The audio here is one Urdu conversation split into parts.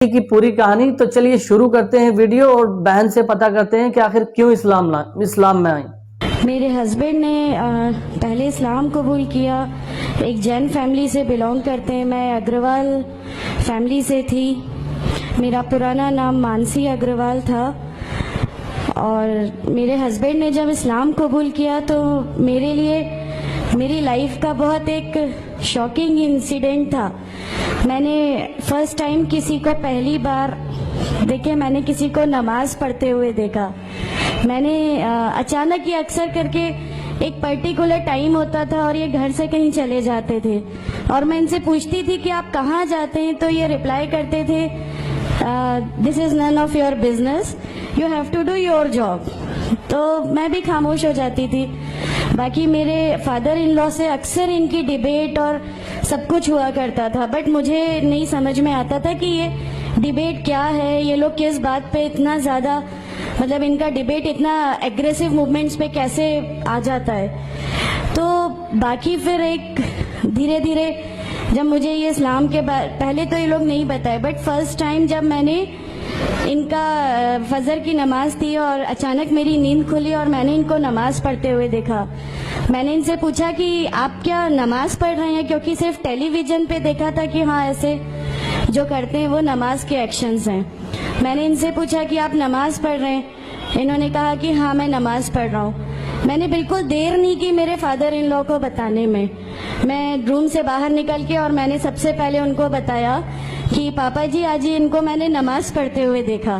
کی پوری کہانی. تو چلیے شروع کرتے ہیں ویڈیو اور بہن سے پتہ کرتے ہیں کہ آخر کیوں اسلام میں آئیں. میرے ہسبینڈ نے پہلے اسلام قبول کیا. ایک جین فیملی سے بلونگ کرتے ہیں. میں اگروال فیملی سے تھی. میرا پرانا نام مانسی اگروال تھا. اور میرے ہسبینڈ نے جب اسلام قبول کیا تو میرے لیے میری لائف کا بہت ایک شاکنگ انسیڈنٹ تھا. میں نے فرسٹ ٹائم کسی کو پہلی بار دیکھے، میں نے کسی کو نماز پڑھتے ہوئے دیکھا. میں نے اچانک یہ اکثر کر کے ایک پرٹیکولر ٹائم ہوتا تھا اور یہ گھر سے کہیں چلے جاتے تھے اور میں ان سے پوچھتی تھی کہ آپ کہاں جاتے ہیں، تو یہ ریپلائی کرتے تھے this is none of your business, you have to do your job. تو میں بھی خاموش ہو جاتی تھی. باقی میرے فادر ان لا سے اکثر ان کی ڈیبیٹ اور سب کچھ ہوا کرتا تھا، بٹ مجھے نہیں سمجھ میں آتا تھا کہ یہ ڈیبیٹ کیا ہے، یہ لوگ کس بات پہ اتنا زیادہ، مطلب ان کا ڈیبیٹ اتنا ایگریسو موومنٹس پہ کیسے آ جاتا ہے. تو باقی پھر ایک دھیرے دھیرے جب مجھے یہ اسلام کے پہلے تو یہ لوگ نہیں بتائے، بٹ فرسٹ ٹائم جب میں نے ان کا فجر کی نماز تھی اور اچانک میری نیند کھلی اور میں نے ان کو نماز پڑھتے ہوئے دیکھا. میں نے ان سے پوچھا کہ آپ کیا نماز پڑھ رہے ہیں، کیونکہ صرف ٹیلی ویژن پہ دیکھا تھا کہ ہاں ایسے جو کرتے ہیں وہ نماز کے ایکشنز ہیں. میں نے ان سے پوچھا کہ آپ نماز پڑھ رہے ہیں. انہوں نے کہا کہ ہاں میں نماز پڑھ رہا ہوں. میں نے بالکل دیر نہیں کی میرے فادر ان لا کو بتانے میں. میں روم سے باہر نکل کے اور میں نے سب سے پہلے ان کو بتایا کہ پاپا جی آج ان کو میں نے نماز پڑھتے ہوئے دیکھا.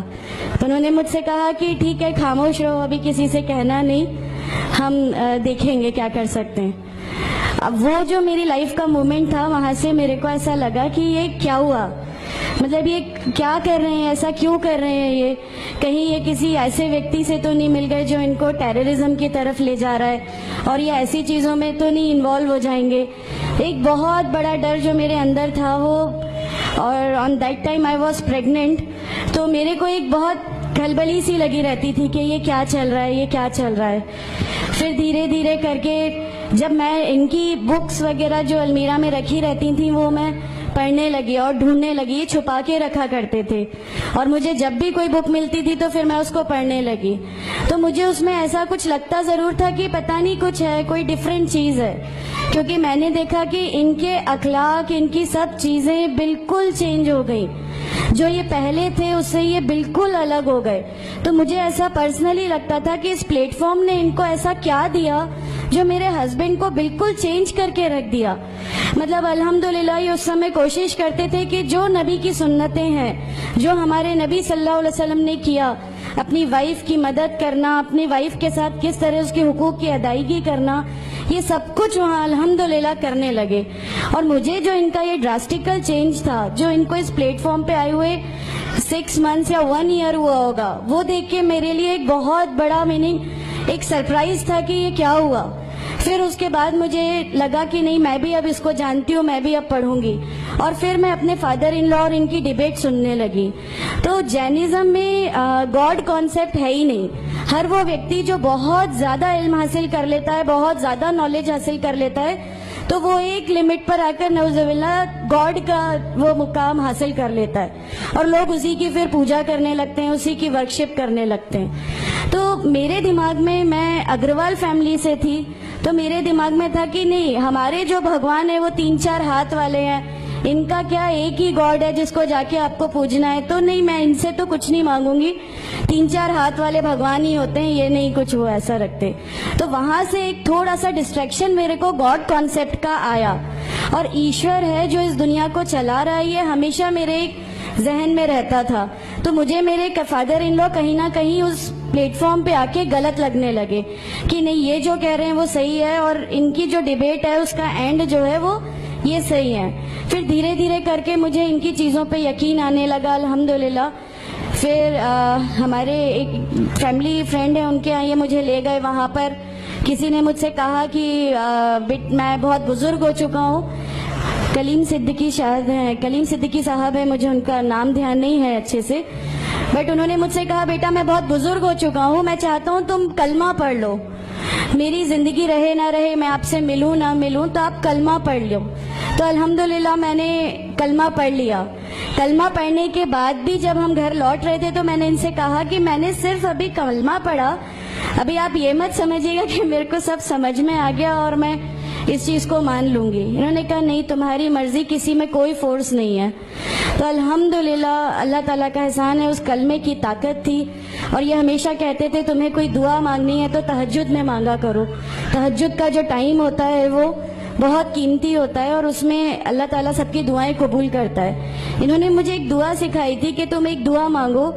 تو انہوں نے مجھ سے کہا کہ ٹھیک ہے خاموش رہو، ابھی کسی سے کہنا نہیں، ہم دیکھیں گے کیا کر سکتے ہیں. اب وہ جو میری لائف کا مومنٹ تھا، وہاں سے میرے کو ایسا لگا کہ یہ کیا ہوا، مطلب یہ کیا کر رہے ہیں، ایسا کیوں کر رہے ہیں، یہ کہیں یہ کسی ایسے ویکتی سے تو نہیں مل گئے جو ان کو ٹیررزم کی طرف لے جا رہا ہے اور یہ ایسی چیزوں میں تو نہیں انوالو ہو جائیں گے. ایک بہت بڑا ڈر جو میرے اندر تھا وہ، اور on that time I was pregnant, تو میرے کو ایک بہت کھلبلی سی لگی رہتی تھی کہ یہ کیا چل رہا ہے، یہ کیا چل رہا ہے. پھر دھیرے دھیرے کر کے جب میں ان کی بکس وغیرہ جو المیرا میں رکھی رہتی تھیں وہ میں پڑھنے لگی اور ڈھونڈنے لگی. یہ چھپا کے رکھا کرتے تھے اور مجھے جب بھی کوئی بک ملتی تھی تو پھر میں اس کو پڑھنے لگی. تو مجھے اس میں ایسا کچھ لگتا ضرور تھا کہ پتہ نہیں کچھ ہے، کوئی ڈیفرنٹ چیز ہے، کیونکہ میں نے دیکھا کہ ان کے اخلاق، ان کی سب چیزیں بالکل چینج ہو گئی. جو یہ پہلے تھے اس سے یہ بالکل الگ ہو گئے. تو مجھے ایسا پرسنلی لگتا تھا کہ اس پلیٹ فارم نے ان کو ایسا کیا دیا جو میرے ہسبینڈ کو بالکل چینج کر کے رکھ دیا. مطلب الحمدللہ یہ اس سمے کوشش کرتے تھے کہ جو نبی کی سنتیں ہیں، جو ہمارے نبی صلی اللہ علیہ وسلم نے کیا، اپنی وائف کی مدد کرنا، اپنی وائف کے ساتھ کس طرح اس کے حقوق کی ادائیگی کرنا، یہ سب کچھ وہاں الحمدللہ کرنے لگے. اور مجھے جو ان کا یہ ڈراسٹیکل چینج تھا، جو ان کو اس پلیٹ فارم پہ آئے ہوئے 6 months یا 1 year ہوا ہوگا، وہ دیکھ کے میرے لیے ایک بہت بڑا میننگ، ایک سرپرائز تھا کہ یہ کیا ہوا. پھر اس کے بعد مجھے لگا کہ نہیں، میں بھی اب اس کو جانتی ہوں، میں بھی اب پڑھوں گی. اور پھر میں اپنے فادر ان لا اور ان کی ڈیبیٹ سننے لگی. تو جینزم میں گاڈ کانسیپٹ ہے ہی نہیں. ہر وہ ویکتی جو بہت زیادہ علم حاصل کر لیتا ہے، بہت زیادہ نالج حاصل کر لیتا ہے، تو وہ ایک لمٹ پر آ کر نعوذ باللہ گاڈ کا وہ مقام حاصل کر لیتا ہے اور لوگ اسی کی پھر پوجا کرنے لگتے ہیں، اسی کی ورشپ کرنے لگتے ہیں. تو میرے دماغ میں اگروال فیملی سے تھی، تو میرے دماغ میں تھا کہ نہیں، ہمارے جو بھگوان ہیں وہ 3-4 ہاتھ والے ہیں، ان کا کیا ایک ہی گاڈ ہے جس کو جا کے آپ کو پوجنا ہے. تو نہیں، میں ان سے تو کچھ نہیں مانگوں گی، 3-4 ہاتھ والے بھگوان ہی ہوتے ہیں، یہ نہیں کچھ وہ ایسا رکھتے. تو وہاں سے ایک تھوڑا سا ڈسٹریکشن میرے کو گاڈ کانسیپٹ کا آیا. اور ایشور ہے جو اس دنیا کو چلا رہا ہے، یہ ہمیشہ میرے ایک ذہن میں رہتا تھا. تو مجھے میرے فادر ان لا کہیں نہ کہیں اس پلیٹ فارم پہ آ کے غلط لگنے لگے کہ نہیں، یہ جو کہہ رہے ہیں وہ صحیح ہے اور ان کی جو ڈیبیٹ ہے اس کا اینڈ جو ہے وہ یہ صحیح ہے. پھر دھیرے دھیرے کر کے مجھے ان کی چیزوں پہ یقین آنے لگا الحمدللہ. پھر ہمارے ایک فیملی فرینڈ ہیں، ان کے یہاں یہ مجھے لے گئے. وہاں پر کسی نے مجھ سے کہا کہ میں بہت بزرگ ہو چکا ہوں، کلیم صدیقی صاحب ہے، مجھے ان کا نام دھیان نہیں ہے اچھے سے، بٹ انہوں نے مجھ سے کہا بیٹا میں بہت بزرگ ہو چکا ہوں، میں چاہتا ہوں تم کلمہ پڑھ لو، میری زندگی رہے نہ رہے، میں آپ سے ملوں نہ ملوں، تو آپ کلمہ پڑھ لو. تو الحمدللہ میں نے کلمہ پڑھ لیا. کلمہ پڑھنے کے بعد بھی جب ہم گھر لوٹ رہے تھے تو میں نے ان سے کہا کہ میں نے صرف ابھی کلمہ پڑھا، ابھی آپ یہ مت سمجھیے گا کہ میرے کو سب سمجھ میں آ گیا اور میں اس چیز کو مان لوں گی۔ انہوں نے کہا نہیں، تمہاری مرضی، کسی میں کوئی فورس نہیں ہے۔ تو الحمدللہ اللہ تعالیٰ کا احسان ہے، اس کلمے کی طاقت تھی۔ اور یہ ہمیشہ کہتے تھے تمہیں کوئی دعا مانگنی ہے تو تہجد میں مانگا کرو، تہجد کا جو ٹائم ہوتا ہے وہ بہت قیمتی ہوتا ہے اور اس میں اللہ تعالیٰ سب کی دعائیں قبول کرتا ہے۔ انہوں نے مجھے ایک دعا سکھائی تھی کہ تم ایک دعا مانگو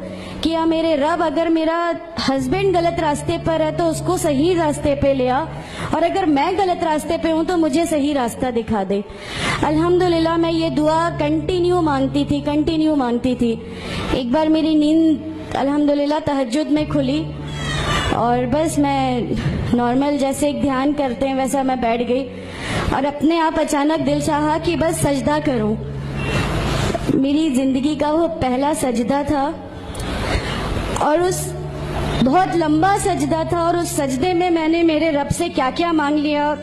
کہ یا میرے رب، اگر میرا ہسبینڈ غلط راستے پر ہے تو اس کو صحیح راستے پہ لے آ، اور اگر میں غلط راستے پہ ہوں تو مجھے صحیح راستہ دکھا دے۔ الحمدللہ میں یہ دعا کنٹینیو مانگتی تھی۔ ایک بار میری نیند الحمدللہ تہجد میں کھلی اور بس میں نارمل جیسے ایک دھیان کرتے ہیں ویسا میں بیٹھ گئی اور اپنے آپ اچانک دل چاہا کہ بس سجدہ کروں۔ میری زندگی کا وہ پہلا سجدہ تھا اور اس بہت لمبا سجدہ تھا، اور اس سجدے میں نے میرے رب سے کیا کیا مانگ لیا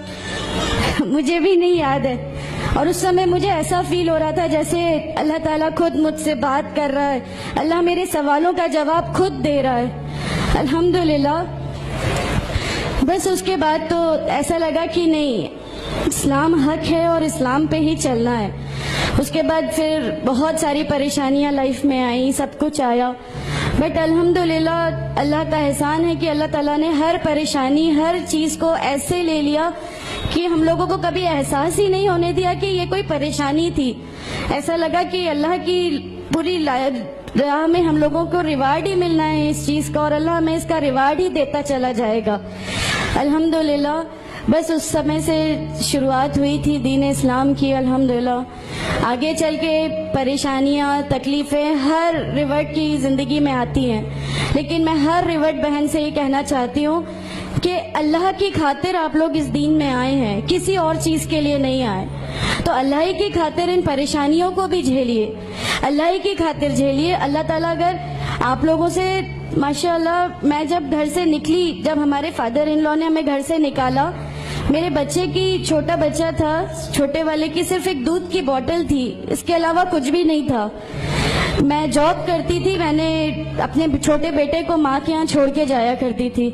مجھے بھی نہیں یاد ہے۔ اور اس سمے مجھے ایسا فیل ہو رہا تھا جیسے اللہ تعالیٰ خود مجھ سے بات کر رہا ہے، اللہ میرے سوالوں کا جواب خود دے رہا ہے۔ الحمدللہ بس اس کے بعد تو ایسا لگا کہ نہیں، اسلام حق ہے اور اسلام پہ ہی چلنا ہے۔ اس کے بعد پھر بہت ساری پریشانیاں لائف میں آئیں، سب کچھ آیا، بٹ الحمدللہ اللہ کا احسان ہے کہ اللہ تعالیٰ نے ہر پریشانی، ہر چیز کو ایسے لے لیا کہ ہم لوگوں کو کبھی احساس ہی نہیں ہونے دیا کہ یہ کوئی پریشانی تھی۔ ایسا لگا کہ اللہ کی پوری راہ میں ہم لوگوں کو ریوارڈ ہی ملنا ہے اس چیز کا، اور اللہ ہمیں اس کا ریوارڈ ہی دیتا چلا جائے گا۔ الحمدللہ بس اس سمے سے شروعات ہوئی تھی دین اسلام کی۔ الحمدللہ آگے چل کے پریشانیاں، تکلیفیں ہر ریورٹ کی زندگی میں آتی ہیں، لیکن میں ہر ریورٹ بہن سے یہ کہنا چاہتی ہوں کہ اللہ کی خاطر آپ لوگ اس دین میں آئے ہیں، کسی اور چیز کے لیے نہیں آئے، تو اللہ ہی کی خاطر ان پریشانیوں کو بھی جھیلیے، اللہ ہی کی خاطر جھیلیے۔ اللہ تعالیٰ اگر آپ لوگوں سے ماشاءاللہ، میں جب گھر سے نکلی، جب ہمارے فادر ان لا نے ہمیں گھر سے نکالا، میرے بچے کی، چھوٹا بچہ تھا، چھوٹے والے کی صرف ایک دودھ کی بوتل تھی، اس کے علاوہ کچھ بھی نہیں تھا۔ میں جاب کرتی تھی، میں نے اپنے چھوٹے بیٹے کو ماں کے یہاں چھوڑ کے جایا کرتی تھی۔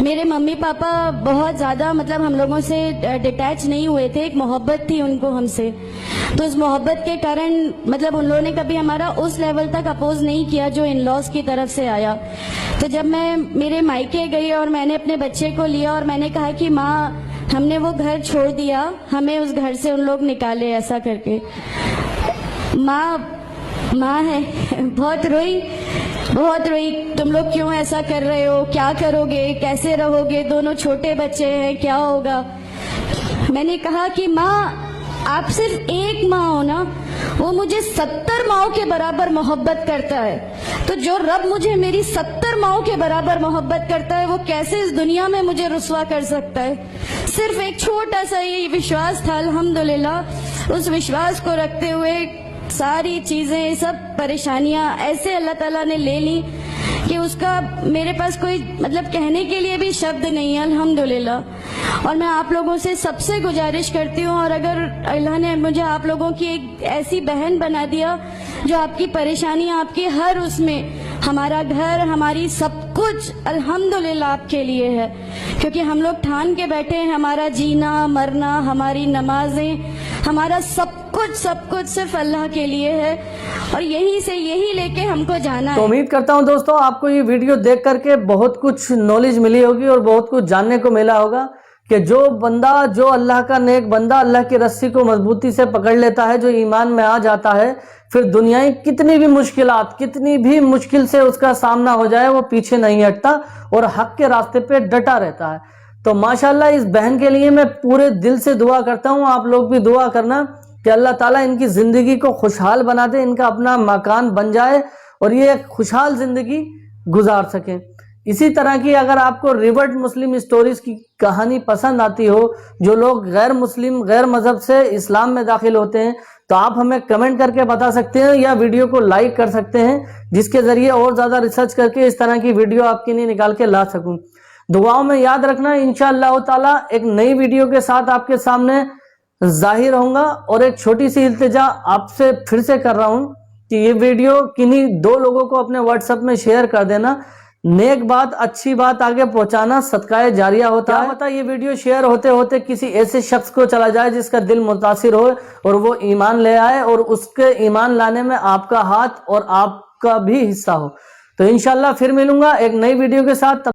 میرے ممی پاپا بہت زیادہ ہم لوگوں سے ڈیٹیچ نہیں ہوئے تھے، ایک محبت تھی ان کو ہم سے، تو اس محبت کے کارن ان لوگوں نے کبھی ہمارا اس لیول تک اپوز نہیں کیا جو ان لاز کی طرف سے آیا۔ تو جب میں میرے مائکے گئی اور میں نے اپنے بچے کو لیا اور میں نے کہا کہ ماں ہم نے وہ گھر چھوڑ دیا، ہمیں اس گھر سے ان لوگ نکالے، ایسا کر کے ماں ہے، بہت روئی، تم لوگ کیوں ایسا کر رہے ہو، کیا کرو گے، کیسے رہو گے، دونوں چھوٹے بچے ہیں، کیا ہوگا۔ میں نے کہا کہ ماں آپ صرف ایک ماں ہو نا، وہ مجھے 70 ماؤں کے برابر محبت کرتا ہے، تو جو رب مجھے میری 70 ماؤں کے برابر محبت کرتا ہے وہ کیسے اس دنیا میں مجھے رسوا کر سکتا ہے۔ صرف ایک چھوٹا سا یہ وشواس تھا، الحمدللہ اس وشواس کو رکھتے ہوئے ساری چیزیں، سب پریشانیاں ایسے اللہ تعالیٰ نے لے لی کہ اس کا میرے پاس کوئی کہنے کے لیے بھی شبد نہیں ہے، الحمدللہ۔ اور میں آپ لوگوں سے سب سے گزارش کرتی ہوں، اور اگر اللہ نے مجھے آپ لوگوں کی ایک ایسی بہن بنا دیا جو آپ کی پریشانیاں، آپ کی ہر اس میں، ہمارا گھر، ہماری سب کچھ الحمدللہ آپ کے لیے ہے، کیونکہ ہم لوگ ٹھان کے بیٹھے ہیں ہمارا جینا مرنا، ہماری نمازیں، ہمارا سب کچھ صرف اللہ کے لیے ہے، اور یہی لے کے ہم کو جانا ہے۔ تو امید کرتا ہوں دوستوں آپ کو یہ ویڈیو دیکھ کر کے بہت کچھ نالج ملی ہوگی اور بہت کچھ جاننے کو ملا ہوگا کہ جو اللہ کا نیک بندہ اللہ کی رسی کو مضبوطی سے پکڑ لیتا ہے، جو ایمان میں آ جاتا ہے، پھر دنیا کتنی بھی مشکلات، کتنی بھی مشکل سے اس کا سامنا ہو جائے، وہ پیچھے نہیں ہٹتا اور حق کے راستے پہ ڈٹا رہتا ہے۔ تو ماشاءاللہ اس بہن کے لیے میں پورے دل سے دعا کرتا ہوں، آپ لوگ بھی دعا کرنا کہ اللہ تعالیٰ ان کی زندگی کو خوشحال بنا دے، ان کا اپنا مکان بن جائے اور یہ ایک خوشحال زندگی گزار سکیں۔ اسی طرح کی اگر آپ کو ریورٹ مسلم اسٹوریز کی کہانی پسند آتی ہو، جو لوگ غیر مسلم، غیر مذہب سے اسلام میں داخل ہوتے ہیں، تو آپ ہمیں کمنٹ کر کے بتا سکتے ہیں یا ویڈیو کو لائک کر سکتے ہیں، جس کے ذریعے اور زیادہ ریسرچ کر کے اس طرح کی ویڈیو آپ کے لیے نکال کے لا سکوں۔ دعاؤں میں یاد رکھنا، انشاءاللہ تعالی ایک نئی ویڈیو کے ساتھ آپ کے سامنے ظاہر ہوں گا، اور ایک چھوٹی سی التجا آپ سے پھر سے کر رہا ہوں کہ یہ ویڈیو کنہیں 2 لوگوں کو اپنے واٹس ایپ میں شیئر کر دینا. نیک بات، اچھی بات آگے پہنچانا صدقہ جاریہ ہوتا ہے. پتہ یہ ویڈیو شیئر ہوتے ہوتے کسی ایسے شخص کو چلا جائے جس کا دل متاثر ہو اور وہ ایمان لے آئے، اور اس کے ایمان لانے میں آپ کا ہاتھ اور آپ کا بھی حصہ ہو. تو انشاءاللہ پھر ملوں گا ایک نئی ویڈیو کے ساتھ.